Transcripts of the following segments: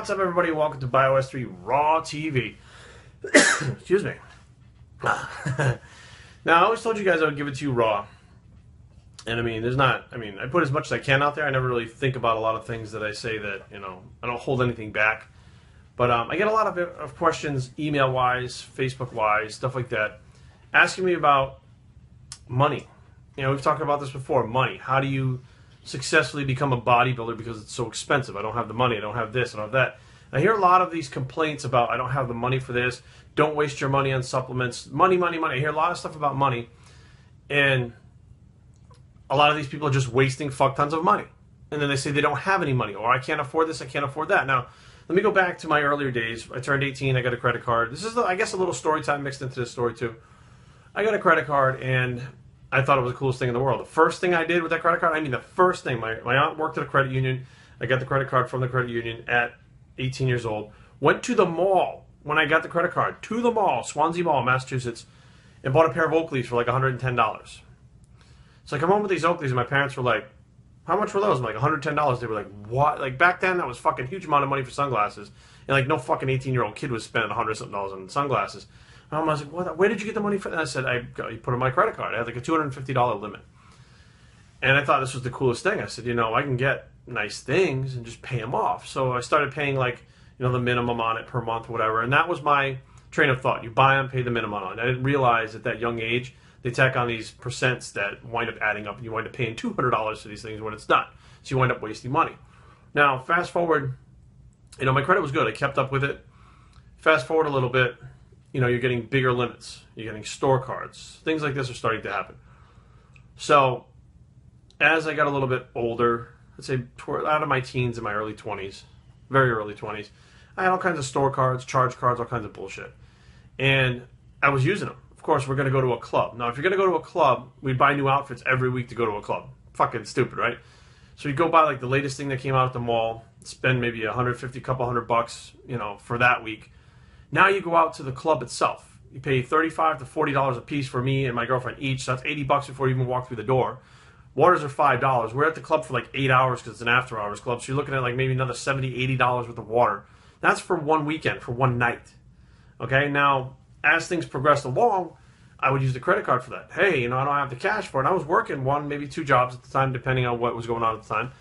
What's up, everybody? Welcome to Bios3 Raw TV. Excuse me. Now, I always told you guys I would give it to you raw. And I put as much as I can out there. I never really think about a lot of things that I say that, I don't hold anything back. But I get a lot of questions, email-wise, Facebook-wise, stuff like that, asking me about money. We've talked about this before, money. How do you successfully become a bodybuilder because it's so expensive? I don't have the money, I don't have this, I don't have that. I hear a lot of these complaints about I don't have the money for this, don't waste your money on supplements, money, money, money. I hear a lot of stuff about money, and a lot of these people are just wasting fuck tons of money. And then they say they don't have any money, or I can't afford this, I can't afford that. Now, let me go back to my earlier days. I turned 18, I got a credit card. This is, I guess, a little story time mixed into this story too. I got a credit card, and I thought it was the coolest thing in the world. The first thing I did with that credit card, the first thing, my aunt worked at a credit union. I got the credit card from the credit union at 18 years old. Went to the mall when I got the credit card, to the mall, Swansea Mall, Massachusetts, and bought a pair of Oakleys for like $110. So I come home with these Oakleys, and my parents were like, how much were those? I'm like, $110. They were like, what? Like, back then, that was fucking huge amount of money for sunglasses. And like, no fucking 18-year-old kid was spending $100-something on sunglasses. And I was like, what? Where did you get the money for that? And I said, you put it on my credit card. I had like a $250 limit. And I thought this was the coolest thing. I said, I can get nice things and just pay them off. So I started paying like, the minimum on it per month, whatever. And that was my train of thought. You buy them, pay the minimum on it. I didn't realize at that young age, they tack on these percents that wind up adding up, and you wind up paying $200 for these things when it's not. So you wind up wasting money. Now, fast forward, my credit was good. I kept up with it. Fast forward a little bit, you're getting bigger limits. You're getting store cards. Things like this are starting to happen. So as I got a little bit older, let's say out of my teens and my early 20s, very early 20s, I had all kinds of store cards, charge cards, all kinds of bullshit. And I was using them. Of course, we're going to go to a club. Now, if you're going to go to a club, we'd buy new outfits every week to go to a club. Fucking stupid, right? So you go buy like the latest thing that came out at the mall, spend maybe $150, couple $100, for that week. Now you go out to the club itself. You pay $35 to $40 a piece for me and my girlfriend each. So that's $80 before you even walk through the door. Waters are $5. We're at the club for like 8 hours because it's an after-hours club. So you're looking at like maybe another $70, $80 worth of water. That's for one weekend, for one night. Okay, now, as things progressed along, I would use the credit card for that. Hey, I don't have the cash for it. And I was working one, maybe two jobs at the time, depending on what was going on at the time.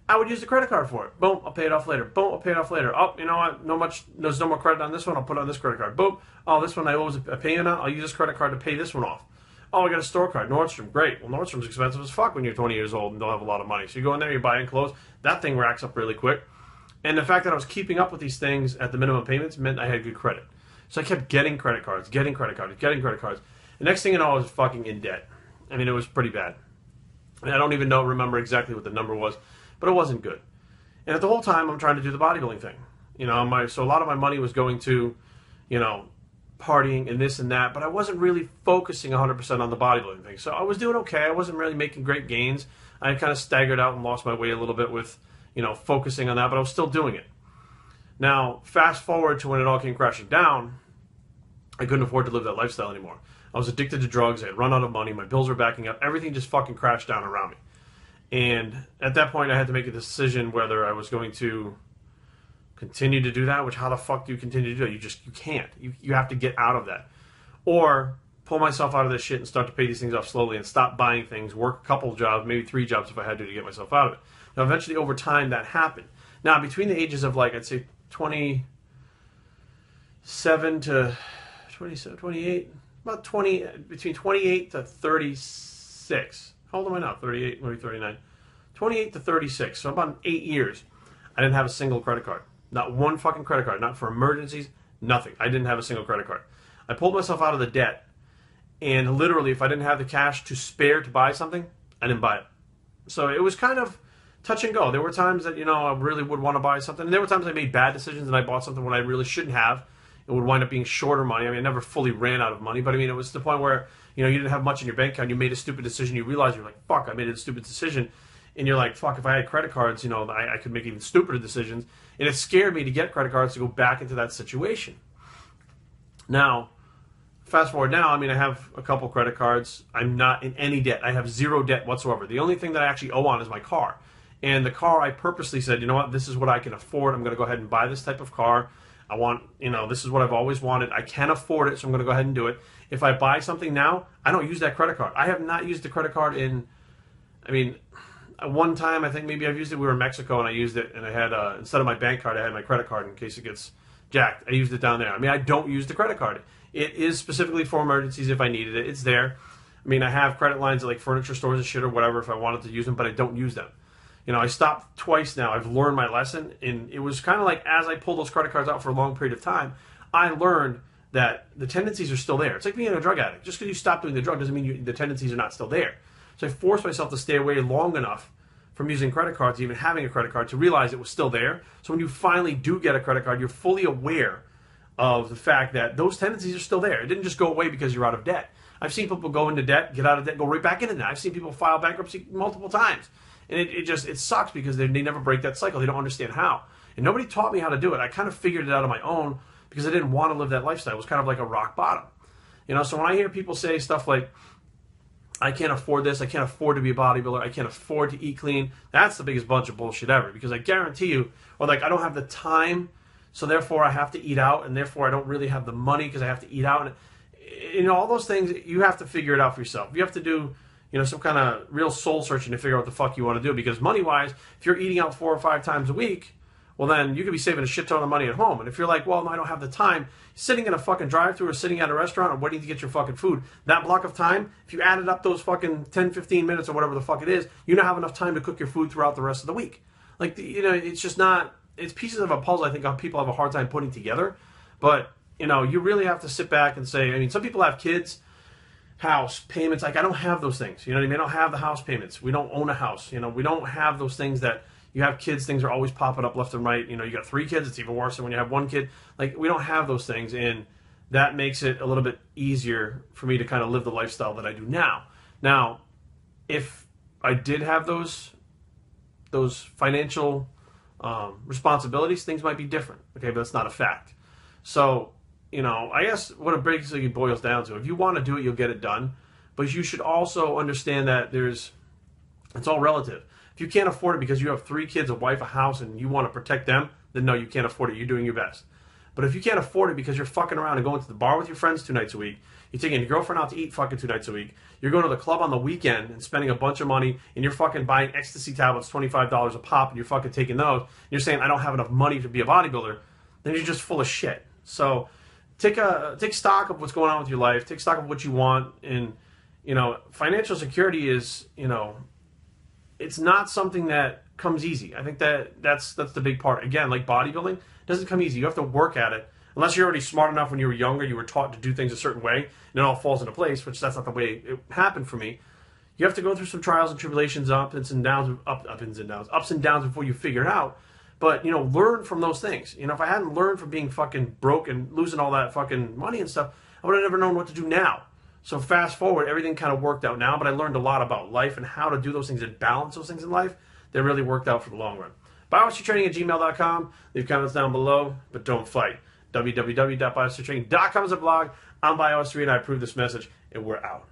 I would use the credit card for it. Boom, I'll pay it off later. Boom, I'll pay it off later. Oh, you know what? There's no more credit on this one. I'll put it on this credit card. Boom. Oh, this one I owe a Piana. I'll use this credit card to pay this one off. Oh, I got a store card. Nordstrom. Great. Well, Nordstrom's expensive as fuck when you're 20 years old and don't have a lot of money. So you go in there, you're buying clothes. That thing racks up really quick. And the fact that I was keeping up with these things at the minimum payments meant I had good credit. So I kept getting credit cards, getting credit cards. The next thing you know, I was fucking in debt. It was pretty bad. And I don't even remember exactly what the number was, but it wasn't good. And at the whole time, I'm trying to do the bodybuilding thing. So a lot of my money was going to, partying and this and that, but I wasn't really focusing 100% on the bodybuilding thing. So I was doing okay. I wasn't really making great gains. I kind of staggered out and lost my way a little bit with, focusing on that, but I was still doing it. Now, fast forward to when it all came crashing down, I couldn't afford to live that lifestyle anymore. I was addicted to drugs. I had run out of money. My bills were backing up. Everything just fucking crashed down around me. And at that point, I had to make a decision whether I was going to continue to do that, which how the fuck do you continue to do it? You can't. You have to get out of that. Or pull myself out of this shit and start to pay these things off slowly and stop buying things, work a couple of jobs, maybe 3 jobs if I had to get myself out of it. Now, eventually, over time, that happened. Now, between the ages of, like, I'd say 27 to 28, about 20, between 28 to 36. How old am I now? 38, maybe 39. 28 to 36, so about 8 years, I didn't have a single credit card. Not one fucking credit card, not for emergencies, nothing. I didn't have a single credit card. I pulled myself out of the debt, and literally, if I didn't have the cash to spare to buy something, I didn't buy it. So it was kind of touch and go. There were times that, I really would want to buy something, and there were times I made bad decisions and I bought something when I really shouldn't have. It would wind up being shorter money. I never fully ran out of money, but it was to the point where, you didn't have much in your bank account, you made a stupid decision, you realize you're like, fuck, I made a stupid decision. And you're like, fuck, if I had credit cards, I could make even stupider decisions. And it scared me to get credit cards to go back into that situation. Now, fast forward now, I have a couple credit cards. I'm not in any debt. I have 0 debt whatsoever. The only thing that I actually owe on is my car. And the car, I purposely said, you know what, this is what I can afford. I'm going to go ahead and buy this type of car. I want, this is what I've always wanted. I can afford it, so I'm going to go ahead and do it. If I buy something now, I don't use that credit card. I have not used the credit card in, one time, I think maybe I've used it. We were in Mexico and I used it, and I had, instead of my bank card, I had my credit card in case it gets jacked. I used it down there. I don't use the credit card. It is specifically for emergencies if I needed it. It's there. I have credit lines at like furniture stores and shit or whatever if I wanted to use them, but I don't use them. I stopped twice now. I've learned my lesson, and it was kind of like as I pulled those credit cards out for a long period of time, I learned that the tendencies are still there. It's like being a drug addict. Just because you stop doing the drug doesn't mean the tendencies are not still there. So I forced myself to stay away long enough from using credit cards, even having a credit card, to realize it was still there. So when you finally do get a credit card, you're fully aware of the fact that those tendencies are still there. It didn't just go away because you're out of debt. I've seen people go into debt, get out of debt, go right back into debt. I've seen people file bankruptcy multiple times. And it sucks because they never break that cycle. They don't understand how. And nobody taught me how to do it. I kind of figured it out on my own because I didn't want to live that lifestyle. It was kind of like a rock bottom. So when I hear people say stuff like, I can't afford this, I can't afford to be a bodybuilder, I can't afford to eat clean, that's the biggest bunch of bullshit ever. Because I guarantee you, or like, I don't have the time, so therefore I have to eat out, and therefore I don't really have the money because I have to eat out. And all those things, you have to figure it out for yourself. You have to do some kind of real soul searching to figure out what the fuck you want to do. Because money-wise, if you're eating out 4 or 5 times a week, well then you could be saving a shit ton of money at home. And if you're like, well, no, I don't have the time, sitting in a fucking drive-thru or sitting at a restaurant or waiting to get your fucking food, that block of time, if you added up those fucking 10, 15 minutes or whatever the fuck it is, you now have enough time to cook your food throughout the rest of the week. Like, it's just not, it's pieces of a puzzle I think people have a hard time putting together. But, you really have to sit back and say, some people have kids, house payments, like I don't have those things. You know what I mean? I don't have the house payments. We don't own a house. We don't have those things that you have kids. Things are always popping up left and right. You got 3 kids. It's even worse than when you have 1 kid. Like, we don't have those things, and that makes it a little bit easier for me to kind of live the lifestyle that I do now. Now, if I did have those financial responsibilities, things might be different. Okay, but that's not a fact. So, I guess what it basically boils down to, if you want to do it, you'll get it done. But you should also understand that it's all relative. If you can't afford it because you have 3 kids, a wife, a house, and you want to protect them, then no, you can't afford it. You're doing your best. But if you can't afford it because you're fucking around and going to the bar with your friends 2 nights a week, you're taking your girlfriend out to eat fucking 2 nights a week, you're going to the club on the weekend and spending a bunch of money, and you're fucking buying ecstasy tablets, $25 a pop, and you're fucking taking those, and you're saying, I don't have enough money to be a bodybuilder, then you're just full of shit. So take stock of what's going on with your life. Take stock of what you want. And, financial security is, it's not something that comes easy. I think that's the big part. Again, like bodybuilding, it doesn't come easy. You have to work at it. Unless you're already smart enough when you were younger, you were taught to do things a certain way, and it all falls into place, which that's not the way it happened for me. You have to go through some trials and tribulations, ups and downs before you figure it out. But, learn from those things. If I hadn't learned from being fucking broke and losing all that fucking money and stuff, I would have never known what to do now. So fast forward, everything kind of worked out now, but I learned a lot about life and how to do those things and balance those things in life. They really worked out for the long run. Bios3training@gmail.com. Leave comments down below, but don't fight. www.bios3training.com is a blog. I'm Bios3, and I approve this message, and we're out.